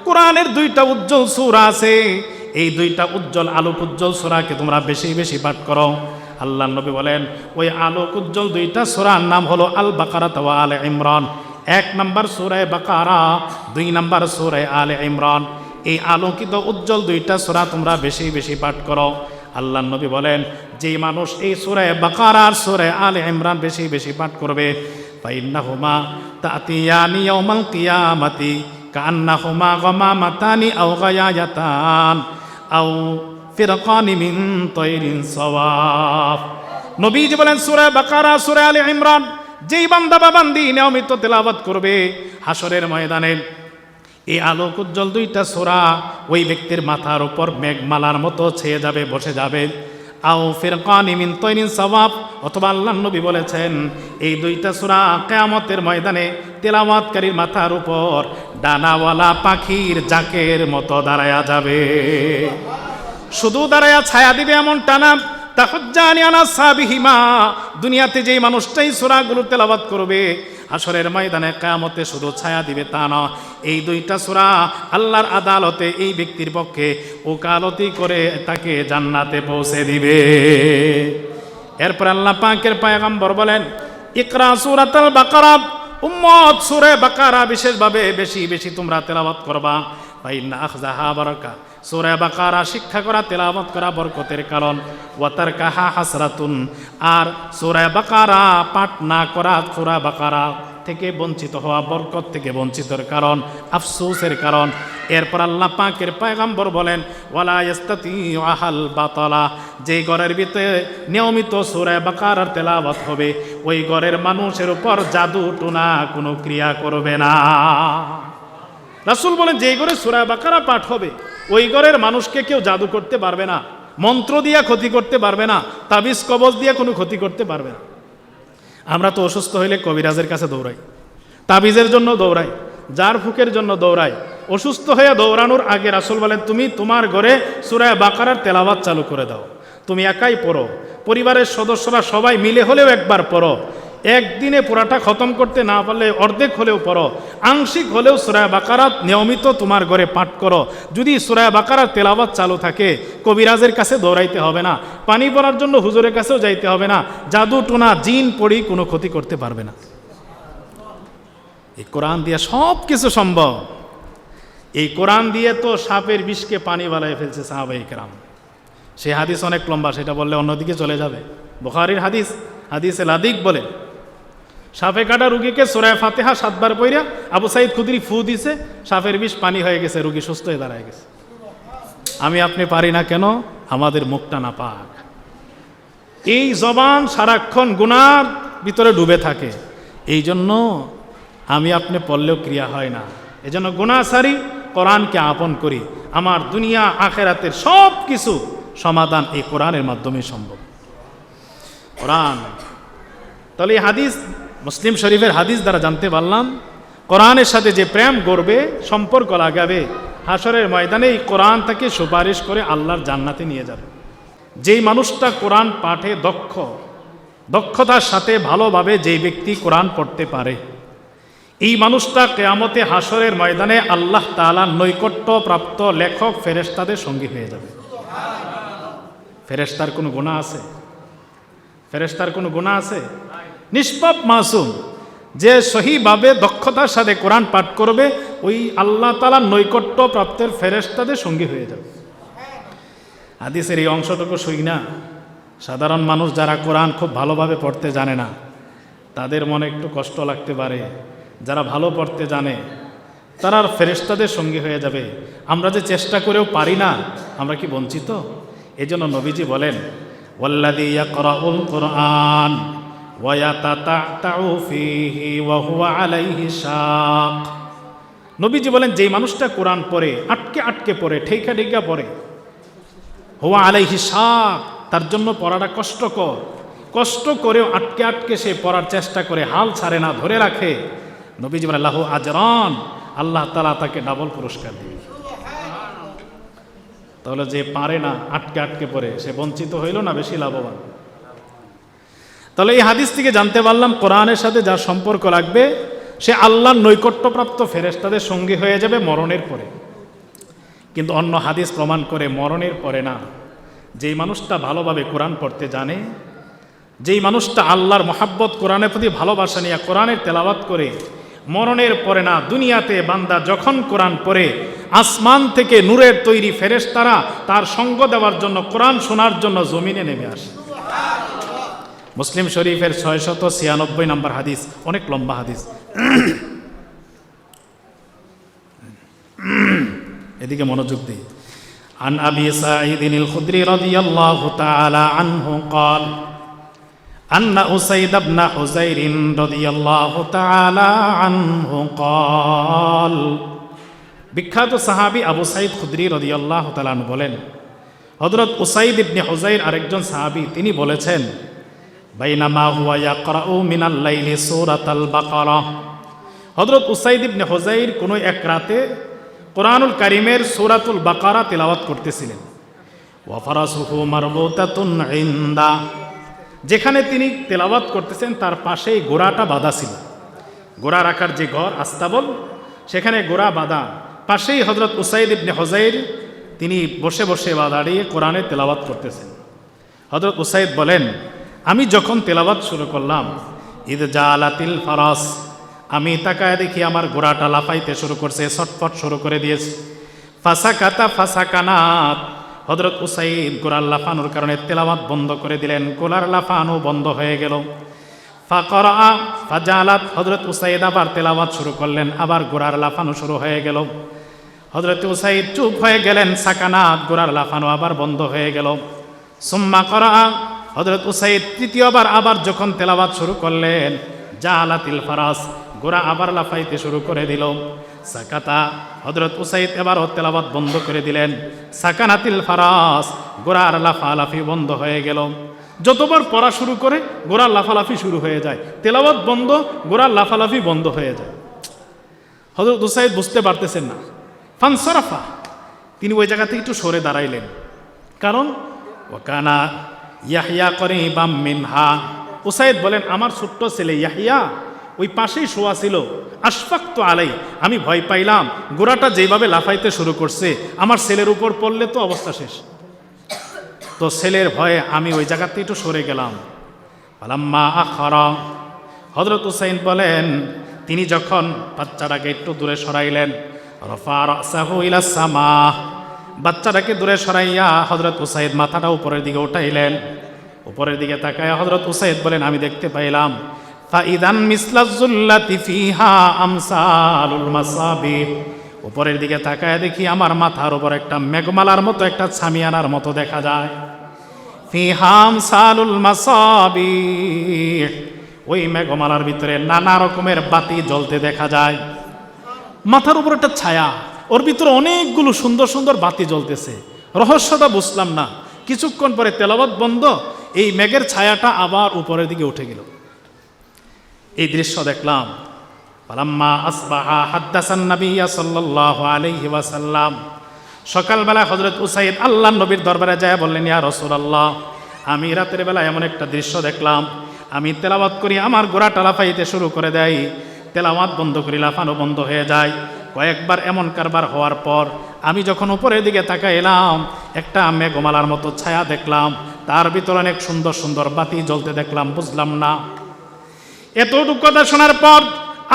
কোরআনের দুইটা উজ্জ্বল সূরা আছে, এই দুইটা উজ্জ্বল আলোক উজ্জ্বল সূরাকে তোমরা বেশি বেশি পাঠ করো। আল্লাহর নবী বলেন ওই আলোক উজ্জ্বল দুইটা সূরার নাম হলো আল বাকারা ওয়া আলে ইমরান। 1 নম্বর সূরা বাকারা, 2 নম্বর সূরা আলে ইমরান। এই আলোকিত উজ্জ্বল দুইটা সূরা তোমরা বেশি বেশি পাঠ করো। আল্লাহর নবী বলেন যে মানুষ এই সূরা বাকারা আর সূরা আলে ইমরান বেশি বেশি পাঠ করবে, ফাইন্নাহুমা তাতিয়ানি ইয়াউমাল কিয়ামাতি কান্নাহুমা গামামাতানি আও গায়ায়াতান আও ফিরকানি মিন তায়রিন সাওয়াফ। নবীজি বলেন সূরা বাকারা সূরা আলে ইমরান যেই বান্দা বা বান্দি নিয়মিত তেলাওয়াত করবে, হাসরের ময়দানে এই আলোক উজ্জ্বল দুইটা সূরা ওই ব্যক্তির মাথার উপর মেঘমালার মতো ছেয়ে যাবে, বসে যাবে। আও ফিরকানি মিন তায়রিন সাওয়াফ, অথবা আল্লাহর নবী বলেছেন এই দুইটা সূরা কিয়ামতের ময়দানে তেলাওয়াতকারীর মাথার উপর ডানাওয়ালা পাখির জাকের মতো দাঁড়ায়া যাবে। শুধু দাঁড়ায়া ছায়া দিবে এমনটা না, তাহুজ্জানি আনা সাবিহিমা, দুনিয়াতে যেই মানুষটাই সূরাগুলো তেলাওয়াত করবে হাসরের ময়দানে কিয়ামতে শুধু ছায়া দিবে তা না, এই দুইটা সূরা আল্লাহর আদালতে এই ব্যক্তির পক্ষে ওকালতি করে তাকে জান্নাতে পৌঁছে দিবে। এরপর আল্লাহ পাকের পয়গম্বর বলেন ইকরা সূরাতুল বাকারা, উম্মত সূরা বাকারা বিশেষভাবে বেশি বেশি তোমরা তেলাওয়াত করবা। ফাইন্না আখযাহা বারাকা, সূরা বাকারা শিক্ষা করা তেলাওয়াত করা বরকতের কারণ। ওয়া তারকাহা হাসরাতুন, আর সূরা বাকারা পাঠ না করা সূরা বাকারা থেকে বঞ্চিত হওয়া, বরকত থেকে বঞ্চিতর কারণ, আফসোসের কারণ। এরপর আল্লাহ পাকের পয়গম্বর বলেন ওয়ালা ইস্তাতিউ আহাল বাতালা, যে ঘরের ভিতরে নিয়মিত সূরা বাকারার তেলাওয়াত হবে ওই ঘরের মানুষের উপর জাদু টুনা কোনো ক্রিয়া করবে না। রাসূল বলেন যে ঘরে সূরা বাকারা পাঠ হবে ওই ঘরের মানুষকে কেউ জাদু করতে পারবে না, মন্ত্র দিয়ে ক্ষতি করতে পারবে না, তাবিজ কবজ দিয়ে কোনো ক্ষতি করতে পারবে না। আমরা তো অসুস্থ হইলে কবিরাজের কাছে দৌড়াই, তাবিজের জন্য দৌড়াই, জার ফুকের জন্য দৌড়াই। অসুস্থ হয়ে দৌড়ানোর আগে রাসূল বলেন তুমি তোমার ঘরে সূরা বাকারার তেলাওয়াত চালু করে দাও। তুমি একাই পড়ো, পরিবারের সদস্যরা সবাই মিলে হলেও একবার পড়ো। একদিনে পুরাটা খতম করতে না পারলে অর্ধেক হলেও পড়ো, আংশিক হলেও সূরা বাকারা নিয়মিত তোমার ঘরে পাঠ করো। যদি সূরা বাকারার তেলাওয়াত চালু থাকে কবিরাজের কাছে দৌড়াইতে হবে না, পানি পড়ার জন্য হুজুরের কাছেও যাইতে হবে না, জাদু টুনা জিন পড়ি কোনো ক্ষতি করতে পারবে না। এই কোরআন দিয়ে সব কিছু সম্ভব। এই কোরআন দিয়ে তো সাপের বিষকে পানি বানায় ফেলছে সাহাবায়ে কেরাম। সেই হাদিস অনেক লম্বা, সেটা বললে অন্যদিকে চলে যাবে। বুখারীর হাদিস, হাদিসে লাদিক বলে সাপে কাটা রুগীকে সূরা ফাতিহা 7 বার পড়িয়া আবু সাঈদ খুদরি ফু দিছে, সাপের বিষ পানি হয়ে গেছে, রুগী সুস্থ হয়ে দাঁড়ায় গেছে। আমি আপনি পারি না কেন? আমাদের মুখটা না পাক। এই জবান সারাক্ষণ গুনার ভিতরে ডুবে থাকে, এই জন্য আমি আপনি পড়লেও ক্রিয়া হয় না। এই জন্য গুনাহ সারি, কোরআনকে আপন করি। আমার দুনিয়া আখেরাতের সব কিছু সমাধান এই কোরআনের মাধ্যমে সম্ভব। কোরআন, তাহলে এই হাদিস মুসলিম শরীফের হাদিস দ্বারা জানতে পারলাম কোরআনের সাথে যে প্রেম গড়বে, সম্পর্ক লাগাবে, হাসরের ময়দানে এই কোরআন তাকে সুপারিশ করে আল্লাহর জান্নাতে নিয়ে যাবে। যেই মানুষটা কোরআন পাঠে দক্ষতার সাথে ভালোভাবে যেই ব্যক্তি কোরআন পড়তে পারে, এই মানুষটা কিয়ামতে হাসরের ময়দানে আল্লাহ তাআলার নৈকট্য প্রাপ্ত লেখক ফেরেশতাদের সঙ্গী হয়ে যাবে। ফেরেশতার কোনো গুনাহ আছে? ফেরেশতার কোনো গুনাহ আছে? নিষ্পাপ মাসুম যে সহিভাবে দক্ষতার সাথে কোরআন পাঠ করবে ওই আল্লাহ তাআলার নৈকট্য প্রাপ্তের ফেরেশতাদের সঙ্গী হয়ে যাবে। হাদিসের এই অংশটুকু শুই না, সাধারণ মানুষ যারা কোরআন খুব ভালোভাবে পড়তে জানে না তাদের মনে একটু কষ্ট লাগতে পারে। যারা ভালো পড়তে জানে তারা ফেরেশতাদের সঙ্গী হয়ে যাবে। আমরা যে চেষ্টা করেও পারি না, আমরা কি বঞ্চিত? এজন্য নবীজি বলেন ওয়াল্লাযী ইয়াকরাউল কুরআন ওয়া ইয়াতাতাউ ফীহি ওয়া হুয়া আলাইহি শাক। নবীজি বলেন যেই মানুষটা কোরআন পড়ে আটকে আটকে পড়ে, ঠেকা ঠেকা পড়ে, হুয়া আলাইহি শাক, তার জন্য পড়াটা কষ্টকর, কষ্ট করেও আটকে আটকে সে পড়ার চেষ্টা করে, হাল ছাড়ে না, ধরে রাখে, নবীজি বলেন লাহু আজরান, আল্লাহ তাআলা তাকে ডাবল পুরস্কার দিবে। তাহলে যে পারে না, আটকে আটকে পড়ে, সে বঞ্চিত হইল না বেশি লাভবান? তাহলে এই হাদিস থেকে জানতে পারলাম কোরআনের সাথে যার সম্পর্ক লাগবে সে আল্লাহর নৈকট্যপ্রাপ্ত ফেরেশতাদের সঙ্গী হয়ে যাবে মরণের পরে। কিন্তু অন্য হাদিস প্রমাণ করে মরণের পরে না। যেই মানুষটা ভালোভাবে কোরআন পড়তে জানে, যেই মানুষটা আল্লাহর মহাব্বত কোরআনের প্রতি ভালোবাসা নিয়ে কোরআনের তেলাওয়াত করে, মরণের পরে না, দুনিয়াতে বান্দা যখন কোরআন পড়ে আসমান থেকে নূরের তৈরি ফেরেশতারা তার সঙ্গ দেওয়ার জন্য, কোরআন শোনার জন্য জমিনে নেমে আসে। মুসলিম শরীফের 696 নম্বর হাদিস, অনেক লম্বা হাদিস। এদিকে মনোযোগ দিই। عن أبي سعيد الخدري رضي الله تعالى عنه قال أن أسيد بن حزير رضي الله تعالى عنه قال বিখ্যাত সাহাবী আবু সাঈদ খুদরি রাদিয়াল্লাহু তাআলা আনহু বলেন, হযরত উসাইদ ইবনে হুযাইর আরেকজন সাহাবী, তিনি বলেছেন, বাইনামা হুয়া ইয়াকরাউ মিনাল লাইলি সূরাতাল বাকারা। হযরত উসাইদ ইবনে হুযাইর কোনো এক রাতে কোরআনুল কারীমের সূরাতুল বাকারা তিলাওয়াত করতেছিলেন। ওয়া ফারাসুহু মারবুতাতুন ইনদা, যেখানে তিনি তেলাওয়াত করতেছেন তার পাশেই ঘোড়াটা বাঁধা ছিল। ঘোড়া রাখার যে ঘর, আস্তাবল, সেখানে ঘোড়া বাঁধা। পাশেই হযরত উসাইদ ইবনে হুযাইর তিনি বসে বসে বা দাঁড়িয়ে কোরআনে তেলাওয়াত করতেছেন। হযরত উসাইদ বলেন, আমি যখন তেলাওয়াত শুরু করলাম, ইদ জালাতিল ফারাস, আমি তাকায় দেখি আমার ঘোড়াটা লাফাইতে শুরু করছে, ছটফট শুরু করে দিয়েছে। ফাসাকাতা ফাসাকানাত, হযরত উসাইদ ঘোড়ার লাফানোর কারণে তেলাওয়াত বন্ধ করে দিলেন, ঘোড়ার লাফানো বন্ধ হয়ে গেল। ফাকরা ফাজালাত, হযরত উসাইদ আবার তেলাওয়াত শুরু করলেন, আবার ঘোড়ার লাফানো শুরু হয়ে গেল। হযরত উসাইদ চুপ হয়ে গেলেন, সাকানাত, ঘোড়ার লাফানো আবার বন্ধ হয়ে গেল। সুম্মা করা, হযরত উসাইদ তৃতীয়বার আবার যখন তেলাওয়াত শুরু করলেন, জালাতিল ফারাস, ঘোড়া আবার লাফাইতে শুরু করে দিল। সাকাতা, হযরত উসাইদ এবারও তেলাওয়াত বন্ধ করে দিলেন। সাকানাতিল ফারাস, ঘোড়ার লাফালাফি বন্ধ হয়ে গেল। যতবার পড়া শুরু করে ঘোড়ার লাফালাফি শুরু হয়ে যায়, তেলাওয়াত বন্ধ, ঘোড়ার লাফালাফি বন্ধ হয়ে যায়। হযরত উসাইদ বুঝতে পারতেছেন না। ফানসারাফা, তিনি ওই জায়গা থেকে একটু সরে দাঁড়াইলেন, কারণ ওয়াকানা ইয়াহইয়া করিবাম মিনহা, উসাইদ বলেন, আমার ছোট্ট ছেলে ইয়াহইয়া ওই পাশেই শোয়া ছিল। আশফাকতু আলাই, আমি ভয় পাইলাম, ঘোড়াটা যেভাবে লাফাইতে শুরু করছে আমার ছেলের উপর পড়লে তো অবস্থা শেষ। তো ছেলের ভয়ে আমি ওই জায়গাতে একটু সরে গেলাম। ফালাম্মা আখরা, হযরত উসাইদ বলেন, তিনি যখন বাচ্চাটাকে একটু দূরে সরাইলেন, রফা রাসাহু ইলা সামা, বাচ্চাটাকে দূরে সরাইয়া হযরত উসাইদ মাথাটা উপরের দিকে উঠাইলেন। উপরের দিকে তাকায় হযরত উসাইদ বলেন, আমি দেখতে পাইলাম, ফাইদান মিসলাজুল্লাতি ফিহা আমসালুল মাসাবি, উপরের দিকে তাকায় দেখি আমার মাথার উপর একটা মেঘমালার মতো, একটা ছামিয়ানার মতো দেখা যায়। ফিহা আমসালুল মাসাবি, ওই মেঘমালার ভিতরে নানা রকমের বাতি জ্বলতে দেখা যায়। মাথার উপর একটা ছায়া, ওর ভিতরে অনেকগুলো সুন্দর সুন্দর বাতি জ্বলতেছে। রহস্যটা বুঝলাম না। কিছুক্ষণ পরে তেলাওয়াত বন্ধ, এই মেঘের ছায়াটা আবার উপরের দিকে উঠে গেল। এই দৃশ্য দেখলাম। ফালাম্মা আসবাহা হাদ্দাসান নবিয়্যা সাল্লাল্লাহু আলাইহি ওয়াসাল্লাম, সকালবেলা হযরত উসাইদ আল্লাহর নবীর দরবারে যায় বললেন, ইয়া রাসূলুল্লাহ, আমি রাতের বেলা এমন একটা দৃশ্য দেখলাম, আমি তেলাওয়াত করি, আমার ঘোড়াটা লাফাইতে শুরু করে দেয়, তেলাওয়াত বন্ধ করি, লাফানো বন্ধ হয়ে যায়। কয়েকবার এমন কারবার হওয়ার পর আমি যখন উপরের দিকে তাকাইলাম, একটা মেঘমালার মতো ছায়া দেখলাম, তার ভিতরে অনেক সুন্দর সুন্দর বাতি জ্বলতে দেখলাম, বুঝলাম না। এতটুকু কথা শোনার পর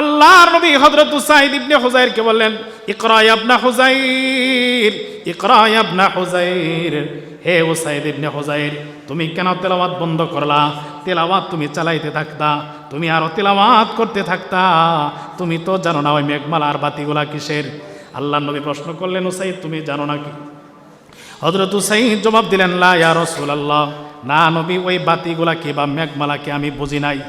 আল্লাহর নবী হযরত উসাইদ ইবনে হুযাইরকে বললেন, ইকরা ইয়া ইবনে হুযাইর, ইকরা ইয়া ইবনে হুযাইর, হে উসাইদ ইবনে হুযাইর, তুমি কেন তেলাওয়াত বন্ধ করলা? তেলাওয়াত তুমি চালাইতে থাকতা, তুমি আরো তেলাওয়াত করতে থাকতা, তুমি তো জানো না ওই মেঘমালার বাতিগুলা কিসের? আল্লাহর নবী প্রশ্ন করলেন, উসাইদ তুমি জানো না কি? হযরত উসাইদ জবাব দিলেন, লা ইয়া রাসূলুল্লাহ, না নবী, ওই বাতিগুলা কি বা মেঘমালা কি আমি বুঝি নাই।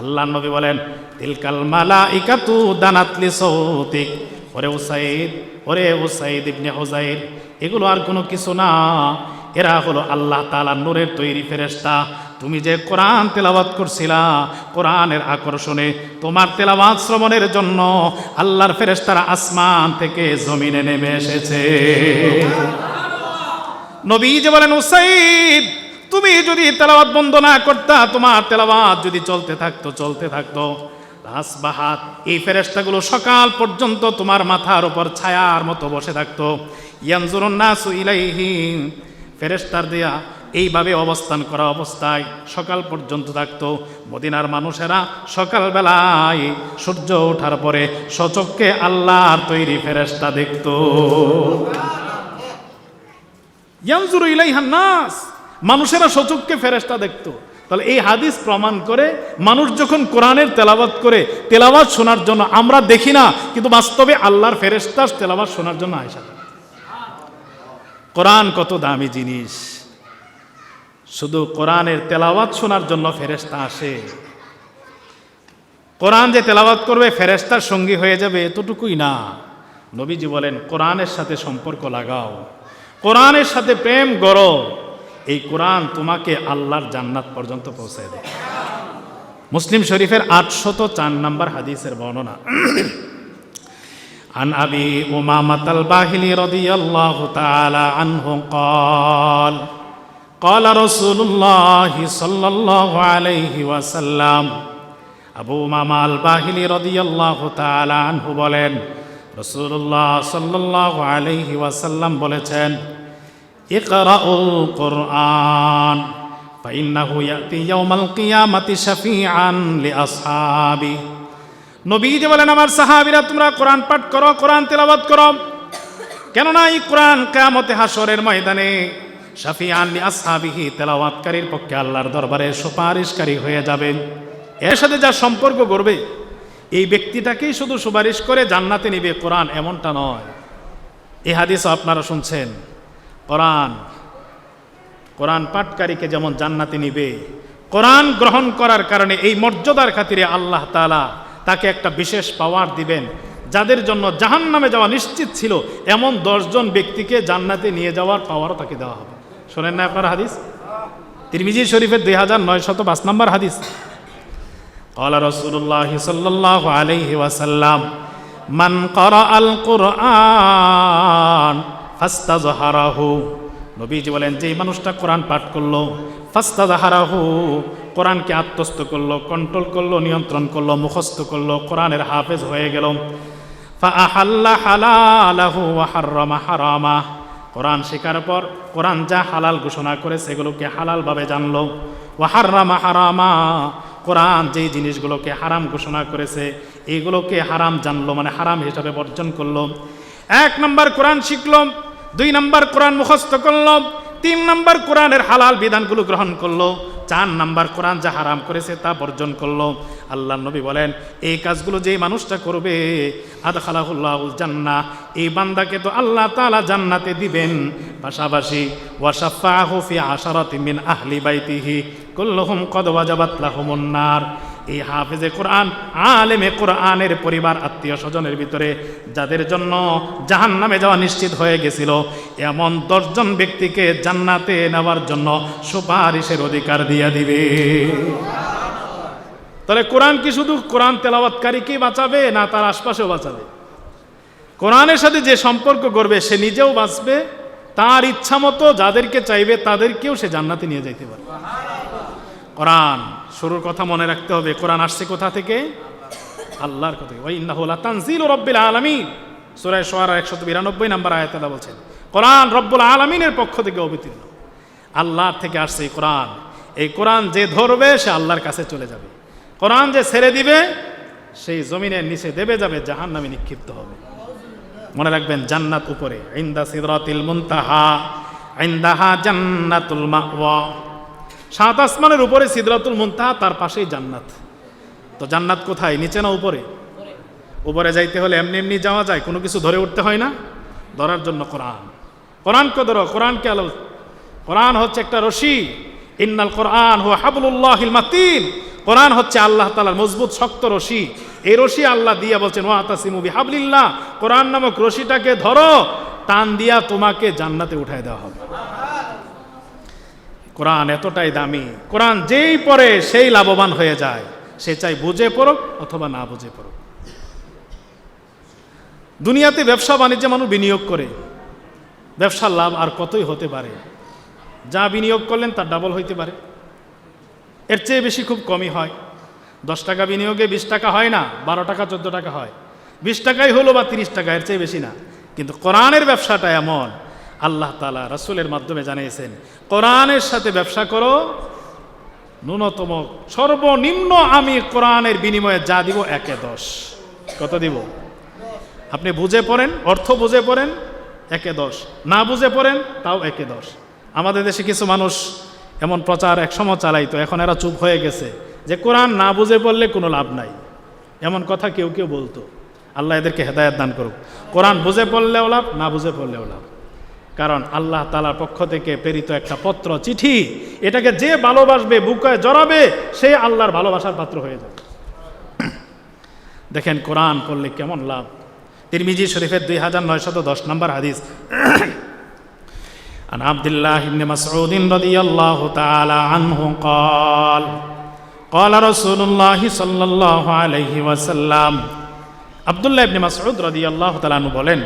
আল্লাহর নবী বলেন, তিলকাল মালাইকাতু দানাত লিসাউতিক, ওরে উসাইদ ইবনে হুযাইর, এগুলো আর কোনো কিছু না, এরা হলো আল্লাহ তাআলার নূরের তৈরি ফেরেশতা। তুমি যে কোরআন তেলাওয়াত করছিলা, কোরআনের আকর্ষণে তোমার তেলাওয়াত শ্রবণের জন্য আল্লাহর ফেরেশতারা আসমান থেকে জমিনে নেমে এসেছে। নবী যে বলেন, উসাইদ তুমি যদি তেলাওয়াত বন্ধ না করতা, তোমার তেলাওয়াত যদি চলতে থাকতো আসবাহাত, এই ফেরেশতাগুলো সকাল পর্যন্ত তোমার মাথার উপর ছায়ার মতো বসে থাকতো। ইয়ানজুরুন নাসু ইলাইহি, ফেরেশতার দেয়া এইভাবে অবস্থান করা অবস্থায় সকাল পর্যন্ত থাকতো। মদিনার মানুষেরা সকালবেলায় সূর্য ওঠার পরে সচক্ষে আল্লাহর তৈরি ফেরেশতা দেখতো। ইয়ানজুরু ইলাইহান নাস, মানুষেরা সচক্ষে ফেরেশতা দেখতো। তাহলে এই হাদিস প্রমাণ করে মানুষ যখন কোরআনের তেলাওয়াত করে, তেলাওয়াত শোনার জন্য আমরা দেখি না, কিন্তু বাস্তবে আল্লাহর ফেরেশতা তেলাওয়াত শোনার জন্য আয়েশা। কোরআন কত দামি জিনিস, শুধু কোরআনের তেলাওয়াত শোনার জন্য ফেরেশতা আসে। কোরআন যে তেলাওয়াত করবে ফেরেশতার সঙ্গী হয়ে যাবে এতটুকুই না, নবীজি বলেন কোরআনের সাথে সম্পর্ক লাগাও, কোরআনের সাথে প্রেম গড়ো, এই কোরআন তোমাকে আল্লাহর জান্নাত পর্যন্ত পৌঁছায় দেয়। মুসলিম শরীফের 804 নম্বর হাদিসের বর্ণনা। عن أبي أمامة الباهلي رضي الله تعالى عنه قال قال رسول الله صلى الله عليه وسلم, আবু উমামা আল বাহিলি রাদিয়াল্লাহু তাআলা আনহু বলেন, রাসূলুল্লাহ সাল্লাল্লাহু আলাইহি ওয়াসাল্লাম বলেছেন, ইকরাউল কুরআন ফাইন্নাহু ইয়াতি ইয়াউমাল কিয়ামাতি শাফিআন লিআসহাবি। নবীজি বলেন, আমার সাহাবীরা তোমরা কোরআন পাঠ করো, কোরআন তেলাওয়াত করো, কেননা এই কোরআন কিয়ামতে হাসরের ময়দানে শাফিআন লিআসহাবিহি, তেলাওয়াতকারীর পক্ষে আল্লাহর দরবারে সুপারিশকারী হয়ে যাবে। এর সাথে যা সম্পর্ক করবে এই ব্যক্তিটাকেই শুধু সুপারিশ করে জান্নাতে নিবে কোরআন এমনটা নয়। এই হাদিস আপনারা শুনছেন, কোরআন পাঠকারীকে যেমন জান্নাতে নিবে, কোরআন গ্রহণ করার কারণে এই মর্যাদার খাতিরে আল্লাহ তাআলা তাকে একটা বিশেষ পাওয়ার দিবেন, যাদের জন্য জাহান্নামে যাওয়া নিশ্চিত ছিল এমন 10 জন ব্যক্তিকে জান্নাতে নিয়ে যাওয়ার পাওয়ারও তাকে দেওয়া হবে। শোনেন না আপনার হাদিস, তিরমিজি শরীফের 2905 নম্বর হাদিস। قال رسول الله صلى الله عليه وسلم من قرأ القرآن فاستظهره, নবীজি বলেন যে মানুষটা কোরআন পাঠ করলো, ফাস্তাযহারাহু, কোরআনকে আত্মস্থ করলো, কন্ট্রোল করলো, নিয়ন্ত্রণ করলো, মুখস্থ করলো, কোরআনের হাফেজ হয়ে গেল। ফাআহাল্লা হালালাহু ওয়া হাররামা হারামা, কোরআন শেখার পর কোরআন যা হালাল ঘোষণা করে সেগুলোকে হালালভাবে জানলো। ওয়া হাররামা হারামা, কোরআন যেই জিনিসগুলোকে হারাম ঘোষণা করেছে এইগুলোকে হারাম জানলো, মানে হারাম হিসাবে বর্জন করলো। 1 নম্বর কোরআন শিখলো, 2 নম্বর কোরআন মুখস্থ করলো, 3 নম্বর কোরআনের হালাল বিধানগুলো গ্রহণ করলো, 4 নম্বর কোরআন যা হারাম করেছে তা বর্জন করলো। আল্লাহর নবী বলেন এই কাজগুলো যে মানুষটা করবে আদখালাহুল্লাহুল জান্নাহ, এই বান্দাকে তো আল্লাহ তাআলা জান্নাতে দিবেন, পাশাপাশি ওয়া শাফাআহু ফি আশারাতি মিন আহলি বাইতিহি কুল্লুহুম কদ ওয়াজাবাত লাহুমুন নার। এই হাফেজে কোরআন, আলেমে কোরআনের পরিবার আত্মীয় স্বজনের ভিতরে যাদের জন্য জাহান্নামে যাওয়া নিশ্চিত হয়ে গেছিল এমন 10 জন ব্যক্তিকে জান্নাতে নেওয়ার জন্য সুপারিশের অধিকার দিয়ে দিবে। তাহলে কোরআন কি শুধু কোরআন তেলাওয়াতকারীকেই বাঁচাবে, না তার আশপাশেও বাঁচাবে? কোরআনের সাথে যে সম্পর্ক করবে সে নিজেও বাঁচবে, তার ইচ্ছা মতো যাদেরকে চাইবে তাদেরকেও সে জান্নাতে নিয়ে যেতে পারবে। কোরআন শুরুর কথা মনে রাখতে হবে, কোরআন আসছে কোথা থেকে? আল্লাহর কথা। ওয়া ইন্নাহু লাতানজিলু রাব্বিল আলামিন, সূরা শুআরা 192 নম্বর আয়াতে আল্লাহ বলছেন কোরআন রব্বুল আলামিনের পক্ষ থেকে অবতীর্ণ, আল্লাহর থেকে আসছে এই কোরআন। এই কোরআন যে ধরবে সে আল্লাহর কাছে চলে যাবে, কোরআন যে ছেড়ে দিবে সেই জমিনের নিচে দেবে যাবে, জাহান্নামে নিক্ষিপ্ত হবে। মনে রাখবেন জান্নাত উপরে, ইনদা সিদরাতিল মুনতাহা ইনদাহা জান্নাতুল মাওয়া, 7 আসমানের উপরে সিদরাতুল মুনতাহা, তার পাশেই জান্নাত। তো জান্নাত কোথায়, নিচে না উপরে? উপরে যাইতে হলে এমনি এমনি যাওয়া যায়, কোনো কিছু ধরে উঠতে হয় না, ধরার জন্য কোরআন। কোরআনকে ধরো, কোরআনকে আলো, কোরআন হচ্ছে একটা রশি, ইন্নাল কোরআন হুয়া হাবলুল্লাহিল মাতিন, কোরআন হচ্ছে আল্লাহ তাআলার মজবুত শক্ত রশি। এই রশি আল্লাহ দিয়া বলছেন ওয়াতাসিমু বিহাবলিল্লাহ, কোরআন নামক রশিটাকে ধরো, টান দিয়া তোমাকে জান্নাতে উঠায় দেওয়া হবে। কোরআন এতটাই দামি, কোরআন যেই পড়ে সেই লাভবান হয়ে যায়, সে চাই বুঝে পড়ুক অথবা না বুঝে পড়ুক। দুনিয়াতে ব্যবসা বাণিজ্যে মানুষ বিনিয়োগ করে, ব্যবসার লাভ আর কতই হতে পারে, যা বিনিয়োগ করলেন তার ডাবল হইতে পারে, এর চেয়ে বেশি খুব কমই হয়। 10 টাকা বিনিয়োগে 20 টাকা হয় না, 12 টাকা 14 টাকা হয়, 20 টাকাই হলো বা 30 টাকা, এর চেয়ে বেশি না। কিন্তু কোরআনের ব্যবসাটা এমন, আল্লাহ তাআলা রাসূলের মাধ্যমে জানিয়েছেন, কোরআনের সাথে ব্যবসা করো, ন্যূনতম সর্বনিম্ন আমি কোরআনের বিনিময়ে যা দিব 1/10। কত দিব? আপনি বুঝে পড়েন, অর্থ বুঝে পড়েন, 1/10, না বুঝে পড়েন তাও 1/10। আমাদের দেশে কিছু মানুষ এমন প্রচার একসময় চালাইতো, এখন এরা চুপ হয়ে গেছে, যে কোরআন না বুঝে পড়লে কোনো লাভ নাই, এমন কথা কেউ কেউ বলতো। আল্লাহ এদেরকে হেদায়েত দান করুক। কোরআন বুঝে পড়লেও লাভ, না বুঝে পড়লেও লাভ। কারণ আল্লাহ তাআলার পক্ষ থেকে প্রেরিত একটা পত্র, চিঠি, এটাকে যে ভালোবাসবে, বুকে জড়াবে, সে আল্লাহর ভালোবাসার পাত্র হয়ে যাবে। দেখেন কোরআন পড়লে কেমন লাভ। তিরমিজি শরীফের 2910 নম্বর হাদিস, আন আব্দুল্লাহ ইবনে মাসউদ রাদিয়াল্লাহু তাআলা আনহু قال قال رسول الله صلى الله عليه وسلم। আব্দুল্লাহ ইবনে মাসউদ রাদিয়াল্লাহু তাআলা আনহু বলেন,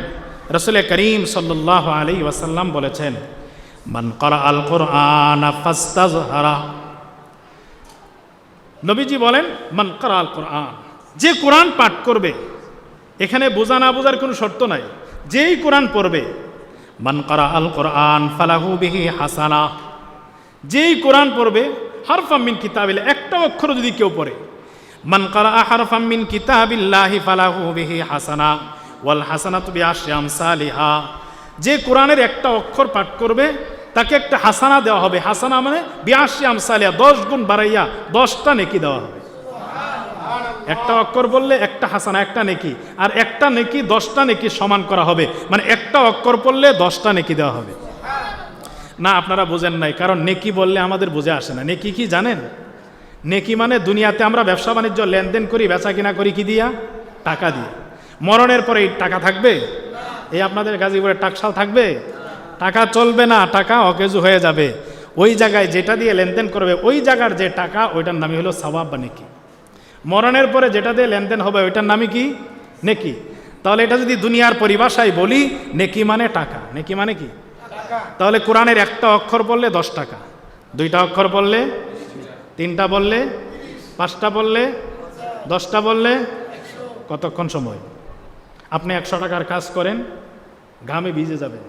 রাসূল করিম সাল্লাল্লাহু আলাইহি ওয়াসাল্লাম বলেছেন, মান ক্বারাআল কুরআন ফাস্তাযহারা। নবীজি বলেন, মান ক্বারাআল কুরআন, যে কোরআন পাঠ করবে, এখানে বোঝা না বোঝার কোনো শর্ত নাই, যেই কোরআন পড়বে, মান ক্বারাআল কুরআন ফালাহু বিহি হাসানা, যেই কোরআন পড়বে, হারফাম মিন কিতাবিল্লাহ, একটা অক্ষর যদি কেউ পড়ে, মান ক্বারাআ হারফাম মিন কিতাবিল্লাহি ফালাহু বিহি হাসানা ওয়াল হাসানাতু বিআশরি আমসালিহা, যে কোরআনের একটা অক্ষর পাঠ করবে তাকে একটা হাসানা দেওয়া হবে। হাসানা মানে বিআশরি আমসালিহা, 10 গুণ বাড়াইয়া 10টা নেকি দেওয়া হবে। একটা অক্ষর বললে একটা হাসানা, একটা নেকি, আর একটা নেকি 10টা নেকি সমান করা হবে, মানে একটা অক্ষর পড়লে 10টা নেকি দেওয়া হবে। না, আপনারা বোঝেন নাই, কারণ নেকি বললে আমাদের বুঝে আসে না। নেকি কি জানেন? নেকি মানে দুনিয়াতে আমরা ব্যবসা বাণিজ্য লেনদেন করি, বেচা কিনা করি কি দিয়া? টাকা দিয়ে। মরণের পরে এই টাকা থাকবে? এই আপনাদের গাজীপুরে টাকশাল থাকবে? টাকা চলবে না, টাকা অকেজু হয়ে যাবে। ওই জায়গায় যেটা দিয়ে লেনদেন করবে, ওই জায়গার যে টাকা, ওইটার নামই হলো সওয়াব বা নেকি। মরণের পরে যেটা দিয়ে লেনদেন হবে, ওইটার নামই কি? নেকি। তাহলে এটা যদি দুনিয়ার পরিভাষায় বলি, নেকি মানে টাকা। নেকি মানে কি? তাহলে কোরআনের একটা অক্ষর বললে 10 টাকা, 2টা অক্ষর বললে, 3টা বললে, 5টা বললে, 10টা বললে কতক্ষণ সময়? আপনি 100 টাকার কাজ করেন, ঘামে ভিজে যাবেন,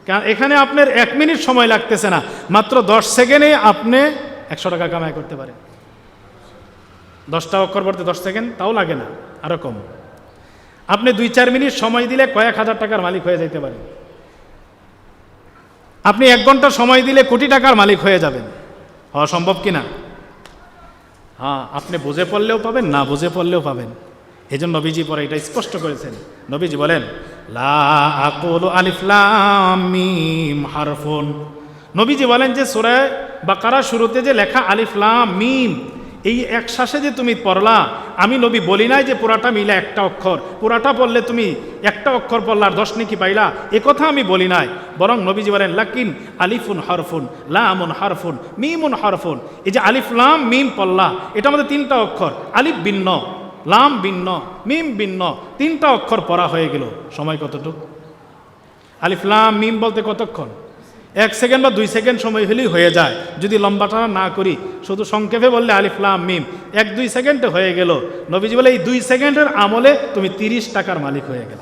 কারণ এখানে আপনার 1 মিনিট সময় লাগতেছে না, মাত্র 10 সেকেন্ডে আপনি 100 টাকা কামাই করতে পারেন। 10টা অক্ষর পড়তে 10 সেকেন্ড, তাও লাগে না, আরো কম। আপনি 2-4 মিনিট সময় দিলে কয়েক হাজার টাকার মালিক হয়ে যেতে পারেন। আপনি 1 ঘন্টা সময় দিলে কোটি টাকার মালিক হয়ে যাবেন। হওয়া সম্ভব কি না? হ্যাঁ, আপনি বুঝে পড়লেও পাবেন, না বুঝে পড়লেও পাবেন। এই জন্য নবীজি পরে এটা স্পষ্ট করেছেন। নবীজি বলেন, লা আকুলু আলিফ লাম মিম হারফুন। নবীজি বলেন যে সূরা বাকারা শুরুতে যে লেখা আলিফ লাম মিম, এই এক শ্বাসে যে তুমি পড়লা, আমি নবী বলি নাই যে পুরাটা মিলে একটা অক্ষর, পুরাটা পড়লে তুমি একটা অক্ষর পড়লার 10 নেকি পাইলা, এ কথা আমি বলি নাই। বরং নবীজি বলেন, লাকিন আলিফুন হারফুন লামুন হারফুন মিমুন হারফুন। এই যে আলিফ লাম মিম পড়লা, এটা আমাদের 3টা অক্ষর, আলিফ ভিন্ন, লাম ভিন্ন, মিম ভিন্ন, 3টা অক্ষর পড়া হয়ে গেল। সময় কতটুকু? আলিফ লাম মিম বলতে কতক্ষণ? 1 সেকেন্ড বা 2 সেকেন্ড সময় হলেই হয়ে যায়। যদি লম্বাটা না করি, শুধু সংক্ষেপে বললে আলিফ লাম মিম, 1-2 সেকেন্ডে হয়ে গেল। নবীজি বলে, এই 2 সেকেন্ডের আমলে তুমি 30 টাকার মালিক হয়ে গেল।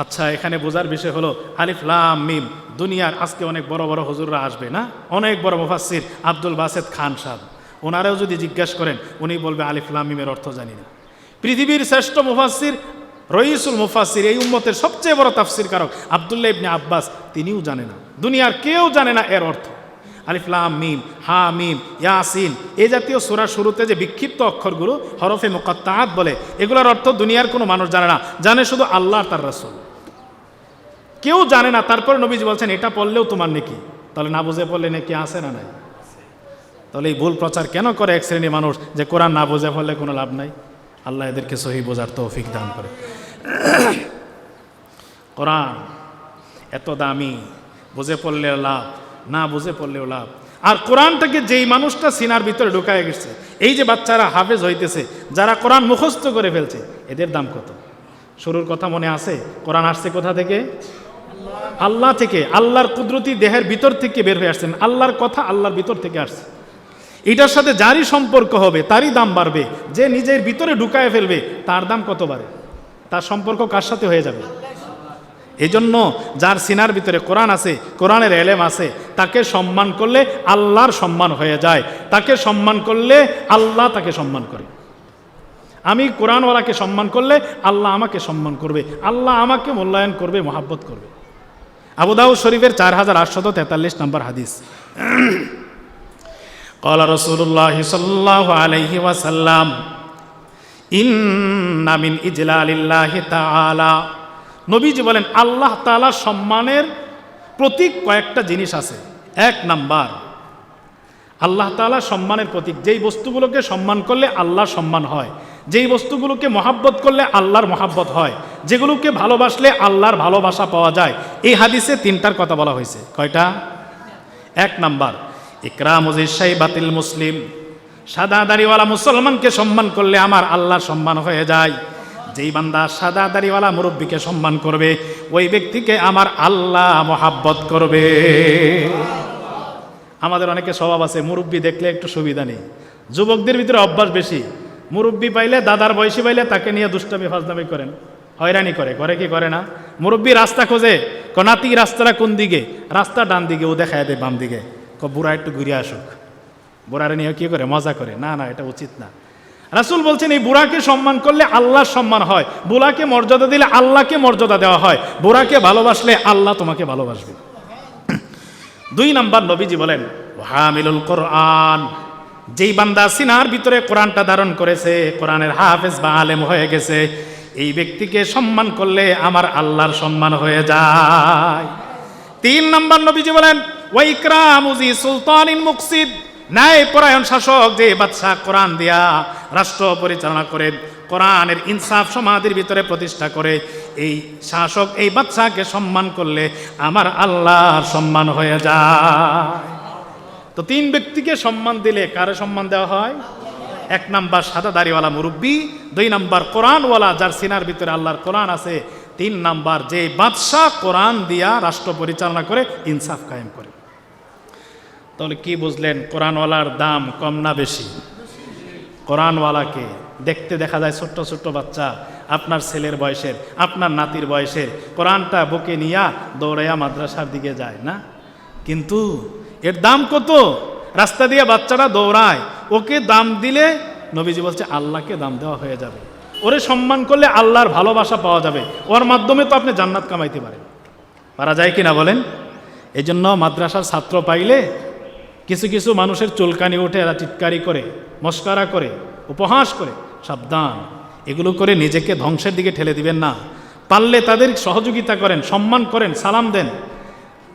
আচ্ছা, এখানে বোঝার বিষয় হলো আলিফ লাম মিম। দুনিয়ার আজকে অনেক বড় বড় হুজুররা আসবে না, অনেক বড় মুফাসসির আব্দুল বাসেত খান সাহেব, ওনারাও যদি জিজ্ঞাসা করেন, উনি বলবে আলিফ লাম মিমের অর্থ জানি না। পৃথিবীর শ্রেষ্ঠ মুফাসসির, রইসুল মুফাসসির, এই উম্মতের সবচেয়ে বড় তাফসির কারক আব্দুল্লাহ ইবনে আব্বাস, তিনিও জানে না, দুনিয়ার কেউ জানে না এর অর্থ। আলিফ লাম মিম, হা মিম, ইয়াসিন, এই জাতীয় সূরা শুরুতে যে বিক্ষিপ্ত অক্ষরগুলো হরফে মুকাত্তাআত বলে, এগুলোর অর্থ দুনিয়ার কোনো মানুষ জানে না, জানে শুধু আল্লাহ তার রাসূল, কেউ জানে না। তারপরে নবীজি বলছেন, এটা পড়লেও তোমার নেকি। তাহলে না বুঝে পড়লে নেকি আছে না নাই? তাহলে এই ভুল প্রচার কেন করে এক শ্রেণীর মানুষ, যে কোরআন না বুঝে পড়লে কোনো লাভ নাই? আল্লাহ এদেরকে সহি বোঝার তৌফিক দান করে। কোরআন এত দামি, বুঝে পড়লেও লাভ, না বুঝে পড়লেও লাভ। আর কোরআনটাকে যেই মানুষটা সিনার ভিতরে ঢুকায় গেছে, এই যে বাচ্চারা হাফেজ হইতেছে, যারা কোরআন মুখস্থ করে ফেলছে, এদের দাম কত? শুরুর কথা মনে আছে? কোরআন আসছে কোথা থেকে? আল্লাহ থেকে। আল্লাহর কুদরতি দেহের ভিতর থেকে বের হয়ে আসছেন, আল্লাহর কথা আল্লাহর ভিতর থেকে আসছে। এটার সাথে যারই সম্পর্ক হবে তারই দাম বাড়বে। যে নিজের ভিতরে ঢুকায় ফেলবে তার দাম কত বাড়ে? তার সম্পর্ক কার সাথে হয়ে যাবে? এই জন্য যার সিনার ভিতরে কোরআন আছে, কোরআনের এলেম আছে, তাকে সম্মান করলে আল্লাহর সম্মান হয়ে যায়। তাকে সম্মান করলে আল্লাহ তাকে সম্মান করে। আমি কোরআনওয়ালাকে সম্মান করলে আল্লাহ আমাকে সম্মান করবে, আল্লাহ আমাকে মূল্যায়ন করবে, মহাব্বত করবে। আবু দাউদ শরীফের 4843 নম্বর হাদিস, ক্বালা রাসূলুল্লাহ সাল্লাল্লাহু আলাইহি ওয়াসাল্লাম ইন্না মিন ইজলালিল্লাহি তাআলা, নবীজি বলেন আল্লাহ তাআলা সম্মানের প্রতীক কয়েকটা জিনিস আছে। এক নাম্বার, আল্লাহ তাআলা সম্মানের প্রতীক, যেই বস্তুগুলোকে সম্মান করলে আল্লাহর সম্মান হয়, যেই বস্তুগুলোকে মহাব্বত করলে আল্লাহর মহাব্বত হয়, যেগুলোকে ভালোবাসলে আল্লাহর ভালোবাসা পাওয়া যায়। এই হাদিসে তিনটার কথা বলা হয়েছে। কয়টা? এক নাম্বার, ইকরামুজিশ শাইবাতিল মুসলিম, সাদা দাড়িওয়ালা মুসলমানকে সম্মান করলে আমার আল্লাহর সম্মান হয়ে যায়। যেই বান্দা সাদা দাড়িওয়ালা মুরব্বীকে সম্মান করবে ওই ব্যক্তিকে আমার আল্লাহ মহাব্বত করবে। আমাদের অনেকে স্বভাব আছে, মুরব্বী দেখলে একটু সুবিধা নেই। যুবকদের ভিতরে অভ্যাস বেশি, মুরব্বী পাইলে, দাদার বয়সী পাইলে তাকে নিয়ে দুষ্টামি ফাজলামি করেন, হয়রানি করে কি করে না? মুরব্বী রাস্তা খোঁজে, নাতি রাস্তাটা কোন দিকে? রাস্তা ডান দিকে, ও দেখায় দেয় বাম দিকে, বুড়া একটু ঘুরে আসুক। বুড়ারে নিয়ে কি করে? মজা করে। না না, এটা উচিত না। রাসূল বলছেন এই বুড়াকে সম্মান করলে আল্লাহর সম্মান হয়, বুড়াকে মর্যাদা দিলে আল্লাহকে মর্যাদা দেওয়া হয়, বুড়াকে ভালোবাসলে আল্লাহ তোমাকে ভালোবাসবে। দুই নাম্বার, নবীজি বলেন হামিলুল কোরআন, যেই বান্দা সিনার ভিতরে কোরআনটা ধারণ করেছে, কোরআনের হাফেজ বা আলেম হয়ে গেছে, এই ব্যক্তিকে সম্মান করলে আমার আল্লাহর সম্মান হয়ে যায়। তিন নাম্বার, নবীজি বলেন ওয়া ইকরামুজি সুলতানিন মুকসিদ, ন্যায় পরায়ণ শাসক, যে বাদশাহ কোরআন দিয়া রাষ্ট্র পরিচালনা করে, কোরআনের ইনসাফ সমাজের ভিতরে প্রতিষ্ঠা করে, এই শাসক, এই বাদশাহকে সম্মান করলে আমার আল্লাহর সম্মান হয়ে যায়। তো তিন ব্যক্তিকে সম্মান দিলে কারে সম্মান দেওয়া হয়? এক নাম্বার সাদা দাড়িওয়ালা মুরব্বী, দুই নাম্বার কোরআনওয়ালা যার সিনার ভিতরে আল্লাহর কোরআন আছে, তিন নাম্বার যে বাদশাহ কোরআন দিয়া রাষ্ট্র পরিচালনা করে, ইনসাফ কায়েম করে। তাহলে কি বুঝলেন? কোরআনওয়ালার দাম কম না বেশি? কোরআনওয়ালাকে দেখতে দেখা যায় ছোট্ট ছোট্ট বাচ্চা, আপনার ছেলের বয়সের, আপনার নাতির বয়সের, কোরআনটা বুকে নিয়া দৌড়াইয়া মাদ্রাসার দিকে যায় না? কিন্তু এর দাম কত? রাস্তা দিয়ে বাচ্চারা দৌড়ায়, ওকে দাম দিলে নবীজি বলছে আল্লাহকে দাম দেওয়া হয়ে যাবে। ওরে সম্মান করলে আল্লাহর ভালোবাসা পাওয়া যাবে, ওর মাধ্যমে তো আপনি জান্নাত কামাইতে পারেন। পারা যায় কি না বলেন? এই জন্য মাদ্রাসার ছাত্র পাইলে কিছু কিছু মানুষের চুলকানি ওঠে, এরা চিৎকারি করে, মস্করা করে, উপহাস করে, সাবধান। এগুলো করে নিজেকে ধ্বংসের দিকে ঠেলে দিবেন না। পারলে তাদের সহযোগিতা করেন, সম্মান করেন, সালাম দেন।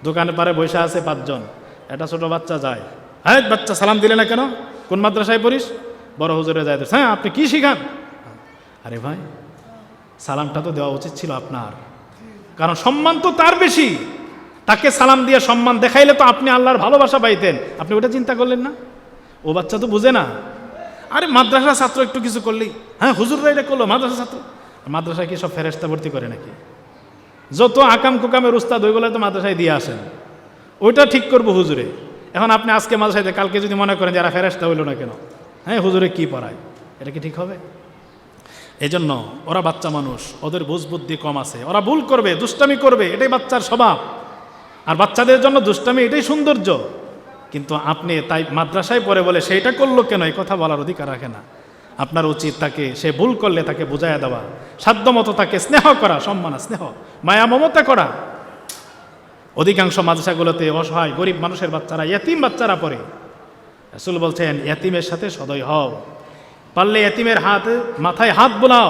দোকানে পারে বসে আছে 5 জন, একটা ছোট বাচ্চা যায়, হ্যাঁ বাচ্চা সালাম দিলে না কেন? কোন মাদ্রাসায় পড়িস? বড় হুজুরে যায়, হ্যাঁ আপনি কি শিখান? আরে ভাই, সালামটা তো দেওয়া উচিত ছিল আপনার, কারণ সম্মান তো তার বেশি। তাকে সালাম দিয়ে সম্মান দেখাইলে তো আপনি আল্লাহর ভালোবাসা পাইতেন, আপনি ওটা চিন্তা করলেন না? ও বাচ্চা তো বুঝে না। আরে মাদ্রাসা ছাত্র একটু কিছু করলেই, হ্যাঁ হুজুররা এটা করলো, মাদ্রাসা ছাত্র। মাদ্রাসায় কি সব ফেরেশতা ভর্তি করে নাকি? যত আকাম কুকামের উস্তাদ ওইগুলো তো মাদ্রাসায় দিয়ে আসেন, ওইটা ঠিক করবো হুজুরে। এখন আপনি আজকে মাদ্রাসায়, কালকে যদি মনে করেন যারা ফেরেশতা হইল না কেন, হ্যাঁ হুজুরে কি পড়ায়, এটা কি ঠিক হবে? এই জন্য ওরা বাচ্চা মানুষ, ওদের বুঝ বুদ্ধি কম আছে, ওরা ভুল করবে, দুষ্টামি করবে, এটাই বাচ্চার স্বভাব। আর বাচ্চাদের জন্য দুষ্টামি এটাই সৌন্দর্য। কিন্তু আপনি তাই মাদ্রাসায় পড়ে বলে সেইটা করলো কেন, এই কথা বলার অধিকার রাখে না। আপনার উচিত তাকে, সে ভুল করলে তাকে বুঝাইয়া দেওয়া, সাধ্যমতো তাকে স্নেহ করা, সম্মান, স্নেহ, মায়া, মমতা করা। অধিকাংশ মাদ্রাসাগুলোতে অসহায় গরিব মানুষের বাচ্চারা, ইয়েতিম বাচ্চারা পড়ে। রাসূল বলছেন ইয়েতিমের সাথে সদয় হও, পারলে ইয়েতিমের মাথায় হাত বোলাও।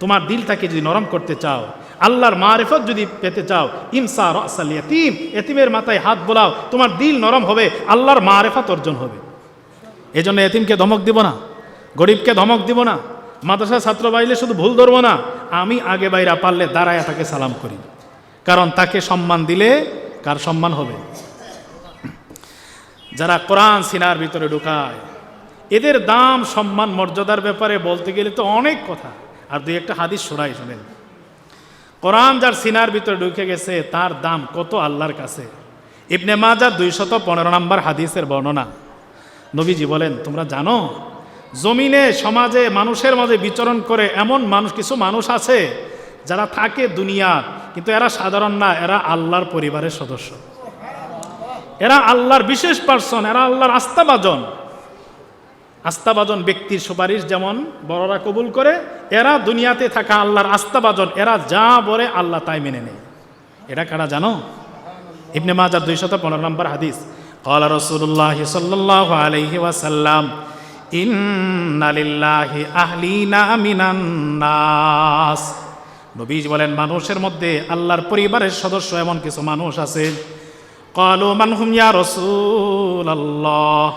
তোমার দিলটাকে যদি নরম করতে চাও, আল্লাহর মারিফত যদি পেতে চাও, ইনসা রাসাল ইয়েতিম, ইয়েতিমের মাথায় হাত বোলাও, তোমার দিল নরম হবে, আল্লাহর মারিফত অর্জন হবে। এই জন্য ইয়েতিমকে ধমক দিব না, গরিবকে ধমক দিব না, মাদ্রাসা ছাত্র বাইলে শুধু ভুল ধরবো না, আমি আগে বাইরা পারলে দাঁড়ায় তাকে সালাম করি, কারণ তাকে সম্মান দিলে কার সম্মান হবে? যারা কোরআন সিনার ভিতরে ঢুকায়, এদের দাম, সম্মান, মর্যাদার ব্যাপারে বলতে গেলে তো অনেক কথা। আর দুই একটা হাদিস শোনাই, শোনেন। কোরআন যার সিনার ভিতরে ঢুকে গেছে তার দাম কত আল্লাহর কাছে। ইবনে মাজাহ 215 নম্বর হাদিসের বর্ণনা, নবীজি বলেন, তোমরা জানো জমিনে সমাজে মানুষের মাঝে বিচরণ করে এমন কিছু মানুষ আছে যারা থাকে দুনিয়ার, কিন্তু এরা সাধারণ না, এরা আল্লাহর পরিবারের সদস্য, এরা আল্লাহর বিশেষ পার্সন, এরা আল্লাহর আস্থাভাজন ব্যক্তির সুপারিশ যেমন বড়রা কবুল করে, এরা দুনিয়াতে থাকা আল্লাহর আস্থাভাজন, এরা যা বলে আল্লাহ তাই মেনে নেয়। এটা কারা জানো? ইবনে মাজাহ 215 নম্বর হাদিস, ক্বালা রাসূলুল্লাহ সাল্লাল্লাহু আলাইহি ওয়াসাল্লাম, ইন্না লিল্লাহি আহলিনা মিনান নাস। নবীজি বলেন, মানুষের মধ্যে আল্লাহর পরিবারের সদস্য এমন কিছু মানুষ আছে। ক্বালু মান হুম ইয়া রাসূলুল্লাহ।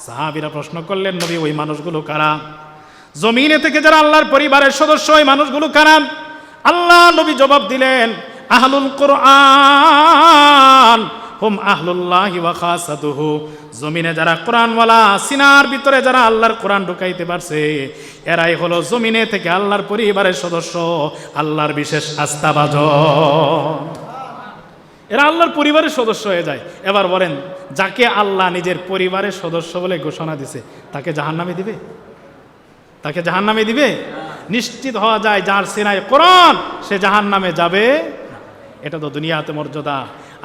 সাহাবীরা প্রশ্ন করলেন, নবী ওই মানুষগুলো কারা? জমিনে থেকে যারা আল্লাহর পরিবারের সদস্য, ওই মানুষগুলো কারা? আল্লাহ নবী জবাব দিলেন, আহলুল কোরআন হুম আহলুল্লাহি ওয়া খাসাতুহু। জমিনে যারা কোরআনওয়ালা, সিনার ভিতরে যারা আল্লাহর কোরআন ঢুকাইতে পারছে, এরাই হলো জমিনে থেকে আল্লাহর পরিবারের সদস্য, আল্লাহর বিশেষ আস্থাভাজন। এরা আল্লাহর পরিবারের সদস্য হয়ে যায়। এবার বলেন, যাকে আল্লাহ নিজের পরিবারের সদস্য বলে ঘোষণা দিছে, তাকে জাহান্নামে দিবে? তাকে জাহান্নামে দিবে? নিশ্চিত হওয়া যায় যার সিনায় কোরআন, সে জাহান্নামে যাবে। এটা তো দুনিয়াতে মর্যাদা,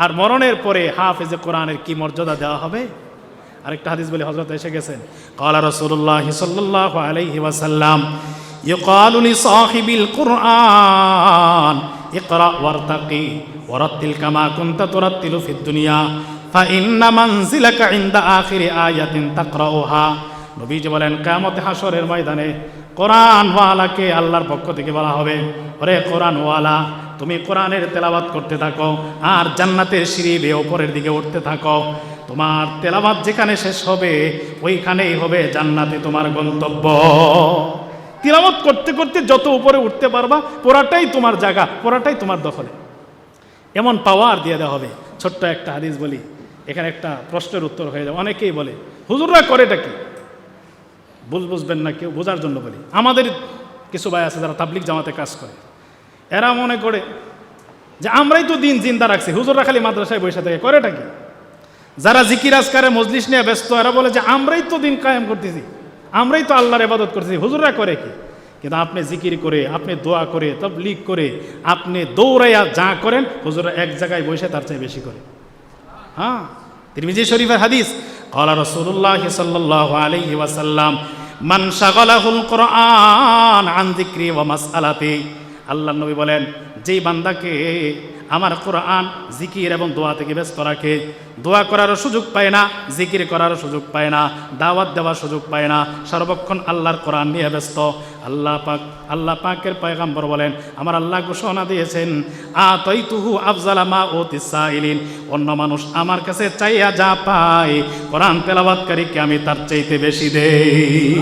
আর মরণের পরে হাফেজে কোরআনের কি মর্যাদা দেওয়া হবে? আরেকটা হাদিস বলে হযরত এসে গেছেন, ক্বালা রাসূলুল্লাহ সাল্লাল্লাহু আলাইহি ওয়াসাল্লাম, ইউকালু লিসাহিবিল কুরআন ইকরা ওয়ারতাকি ওয়ারাত্তিল কামা কুনতা তুরাত্তিলু ফিদ দুনিয়া ফাইন্না মানজিলাকা ইনদা আখিরি আয়াতিন তাকরাউহা। নবীজি বলেন, কিয়ামত হাসরের ময়দানে কোরআনওয়ালাকে আল্লাহর পক্ষ থেকে বলা হবে, ওরে কোরআনওয়ালা, তুমি কোরআনের তেলাওয়াত করতে থাকো আর জান্নাতের সিঁড়ি বেয়ে উপরের দিকে উঠতে থাকো। তোমার তেলাওয়াত যেখানে শেষ হবে ওইখানেই হবে জান্নাতে তোমার গন্তব্য। তেলাওয়াত করতে করতে যত উপরে উঠতে পারবা, পুরাটাই তোমার জায়গা, পুরাটাই তোমার দখলে। এমন পাওয়ার দিয়ে দেওয়া হবে। ছোট্ট একটা হাদিস বলি, এখানে একটা প্রশ্নের উত্তর হয়ে যাবে। অনেকেই বলে, হুজুররা করেটা কি? বুঝবেন না কেউ, বোঝার জন্য বলি। আমাদের কিছু ভাই আছে যারা তাবলিগ জামাতে কাজ করে, এরা মনে করে যে আমরাই তো দিন জিন্দা রাখছি, হুজুররা খালি মাদ্রাসায় বসে থাকে, করেটা কি? যারা জিকির আজকারে মজলিস নিয়ে ব্যস্ত, এরা বলে যে আমরাই তো দিন কায়েম করতেছি, আমরাই তো আল্লাহর ইবাদত করতেছি, হুজুররা করে কি? কিন্তু আপনি জিকির করে, আপনি দোয়া করে, তাবলীগ করে, আপনি দৌড়াইয়া যা করেন, হুজুররা এক জায়গায় বসে তার চেয়ে বেশি করে। হ্যাঁ, তিরমিজি শরীফের হাদিস, ক্বালা রাসূলুল্লাহ সাল্লাল্লাহু আলাইহি ওয়াসাল্লাম, মান শাগালাহুল কুরআন আন যিকরি ওয়া মাসআলাতি। আল্লাহর নবী বলেন, যেই বান্দাকে আমার কোরআন জিকির এবং দোয়া থেকে ব্যস্ত রাখে, দোয়া করারও সুযোগ পায় না, জিকির করারও সুযোগ পায় না, দাওয়াত দেওয়ার সুযোগ পায় না, সর্বক্ষণ আল্লাহর কোরআন নিয়ে ব্যস্ত। আল্লাহ পাকের পয়গম্বর বলেন, আমার আল্লাহ ঘোষণা দিয়েছেন, আতাইতুহু আফজালা মা উতিস সাইলিন। অন্য মানুষ আমার কাছে চাইয়া যা পায়, কোরআন তেলাওয়াতকারীকে আমি তার চাইতে বেশি দেই।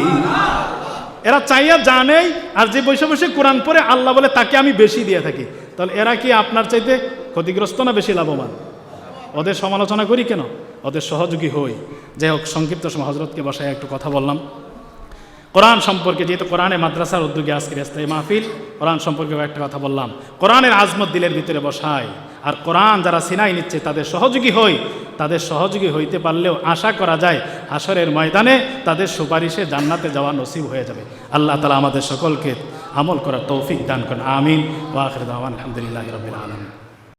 এরা চাইয়া জানেই, আর যে বসে বসে কোরআন পড়ে আল্লাহ বলে তাকে আমি বেশি দিয়ে থাকি। তাহলে এরা কি আপনার চাইতে ক্ষতিগ্রস্ত না বেশি লাভবান? ওদের সমালোচনা করি কেন? ওদের সহযোগী হই। যাই হোক, সংক্ষিপ্ত সময় হযরতকে বসায় একটু কথা বললাম কোরআন সম্পর্কে, যেহেতু কোরআনে মাদ্রাসার উদ্যোগে আজকের স্থায়ী মাহফিল, কোরআন সম্পর্কে একটা কথা বললাম। কোরআনের আজমত দিলের ভিতরে বসায়, আর কোরআন যারা সিনাই নিচ্ছে তাদের সহযোগী হই। তাদের সহযোগী হইতে পারলেও আশা করা যায় হাসরের ময়দানে তাদের সুপারিশে জান্নাতে যাওয়া নসিব হয়ে যাবে। আল্লাহ তাআলা আমাদের সকলকে আমল করার তৌফিক দান করেন। আমিন। ওয়া আখিরু দাওয়ানা আলহামদুলিল্লাহি রাব্বিল আলামিন।